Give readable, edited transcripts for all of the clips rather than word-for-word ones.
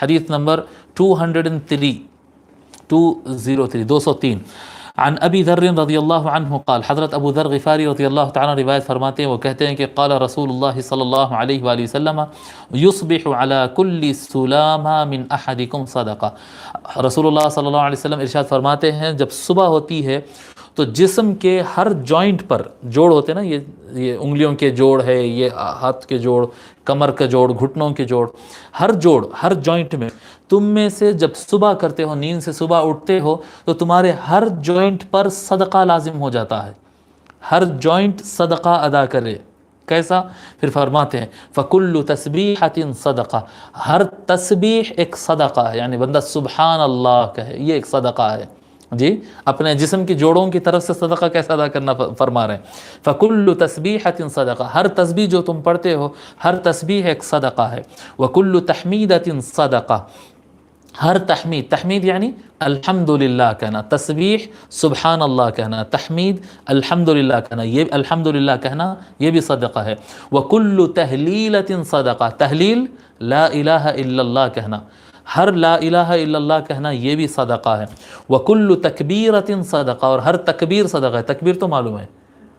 حدیث نمبر 203 عن ابی ذر رضی اللہ عنہ قال، حضرت ابو ذر غفاری رضی اللہ تعالیٰ روایت فرماتے ہیں، وہ کہتے ہیں کہ قال رسول اللہ صلی اللہ علیہ وآلہ وسلم یصبح علی کل سلامہ من احدکم صدقہ. رسول اللہ صلی اللہ علیہ وسلم ارشاد فرماتے ہیں جب صبح ہوتی ہے تو جسم کے ہر جوائنٹ پر، جوڑ ہوتے ہیں نا، یہ انگلیوں کے جوڑ ہے، یہ ہاتھ کے جوڑ، کمر کا جوڑ، گھٹنوں کے جوڑ، ہر جوڑ، ہر جوائنٹ میں تم میں سے جب صبح کرتے ہو، نیند سے صبح اٹھتے ہو، تو تمہارے ہر جوائنٹ پر صدقہ لازم ہو جاتا ہے. ہر جوائنٹ صدقہ ادا کرے. کیسا؟ پھر فرماتے ہیں فَكُلُّ تَسْبِيحَةٍ صدقہ، ہر تسبیح ایک صدقہ ہے، یعنی بندہ سبحان اللہ کہے، یہ ایک صدقہ ہے. جی اپنے جسم کی جوڑوں کی طرف سے صدقہ کیسا ادا کرنا فرما رہے ہیں. فَكُلُّ تَسْبِيحَةٍ صدقہ، ہر تسبیح جو تم پڑھتے ہو، ہر تسبیح ایک صدقہ ہے. وَكُلُّ تَحْمِيدَةٍ صدقہ، ہر تحمید یعنی الحمدللہ کہنا، تسبیح سبحان اللہ کہنا، تحمید الحمدللہ کہنا، یہ الحمدللہ کہنا یہ بھی صدقہ ہے. وَكُلُّ تَحْلِيلَةٍ صدقہ، تحلیل لا الہ الا اللہ کہنا، ہر لا الہ الا اللہ کہنا یہ بھی صدقہ ہے. وَكُلُّ تَكْبِيرَةٍ صدقہ، اور ہر تکبیر صدقہ ہے. تکبیر تو معلوم ہے،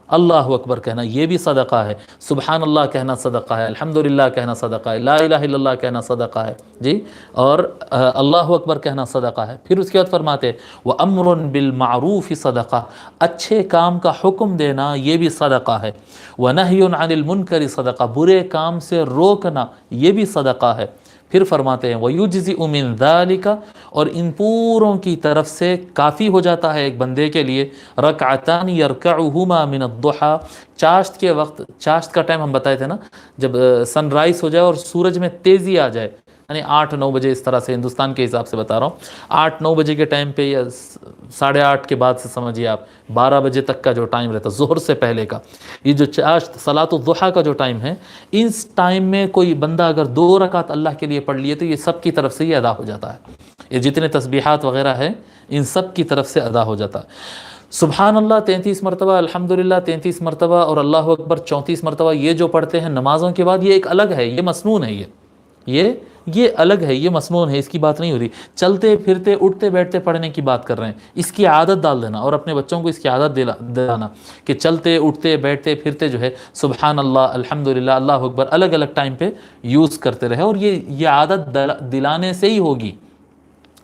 اللہ اکبر کہنا یہ بھی صدقہ ہے. سبحان اللہ کہنا صدقہ ہے، الحمدللہ کہنا صدقہ ہے، لا الہ الا اللہ کہنا صدقہ ہے. جی اور اللہ اکبر کہنا صدقہ ہے. پھر اس کے بعد فرماتے وَأَمْرٌ بِالْمَعْرُوفِ صدقہ، اچھے کام کا حکم دینا یہ بھی صدقہ ہے. وَنَهْيٌ عَنِ الْمُنْكَرِ صدقہ، برے کام سے روکنا یہ بھی صدقہ ہے. پھر فرماتے ہیں وَيُجْزِئُ مِنْ ذَلِكَ، اور ان پوروں کی طرف سے کافی ہو جاتا ہے ایک بندے کے لیے رکعتان یرکعہما من الضحى، چاشت کے وقت، چاشت کا ٹائم ہم بتائے تھے نا، جب سن رائز ہو جائے اور سورج میں تیزی آ جائے، یعنی 8-9 بجے، اس طرح سے ہندوستان کے حساب سے بتا رہا ہوں، 8-9 بجے کے ٹائم پہ یا 8:30 کے بعد سے سمجھیے آپ 12 بجے تک کا جو ٹائم رہتا ہے ظہر سے پہلے کا، یہ جو چاشت صلاۃ الضحیٰ کا جو ٹائم ہے، اس ٹائم میں کوئی بندہ اگر 2 رکعت اللہ کے لیے پڑھ لیے تو یہ سب کی طرف سے یہ ادا ہو جاتا ہے. یہ جتنے تسبیحات وغیرہ ہیں ان سب کی طرف سے ادا ہو جاتا ہے. سبحان اللہ 33 مرتبہ، الحمدللہ 33 مرتبہ، اور اللہ اکبر 34 مرتبہ، یہ جو پڑھتے ہیں نمازوں کے بعد، یہ ایک الگ ہے، یہ مسنون ہے، یہ الگ ہے، یہ مسنون ہے، اس کی بات نہیں ہو رہی. چلتے پھرتے اٹھتے بیٹھتے پڑھنے کی بات کر رہے ہیں. اس کی عادت ڈال دینا اور اپنے بچوں کو اس کی عادت دلانا کہ چلتے اٹھتے بیٹھتے پھرتے جو ہے سبحان اللہ، الحمدللہ، اللہ اکبر الگ الگ ٹائم پہ یوز کرتے رہے. اور یہ عادت دلانے سے ہی ہوگی.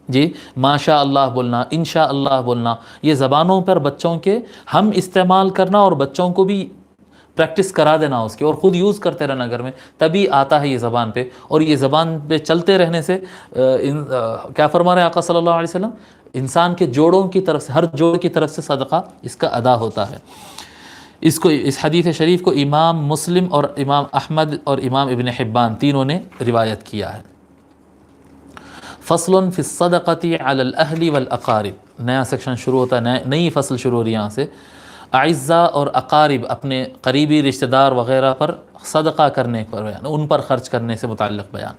جی ماشاء اللہ بولنا، انشاء اللہ بولنا، یہ زبانوں پر بچوں کے ہم استعمال کرنا اور بچوں کو بھی پریکٹس کرا دینا اس کی، اور خود یوز کرتے رہنا گھر میں، تبھی آتا ہے یہ زبان پہ. اور یہ زبان پہ چلتے رہنے سے کیا فرما رہے ہیں آقا صلی اللہ علیہ وسلم، انسان کے جوڑوں کی طرف سے، ہر جوڑ کی طرف سے صدقہ اس کا ادا ہوتا ہے. اس حدیث شریف کو امام مسلم اور امام احمد اور امام ابن حبان تینوں نے روایت کیا ہے. فصل فی الصدقۃ علی الاہل والاقارب، نیا سیکشن شروع ہوتا ہے، نئی فصل شروع ہو رہی ہے یہاں سے. اعزاء اور اقارب، اپنے قریبی رشتہ دار وغیرہ پر صدقہ کرنے پر بیان، ان پر خرچ کرنے سے متعلق بیان.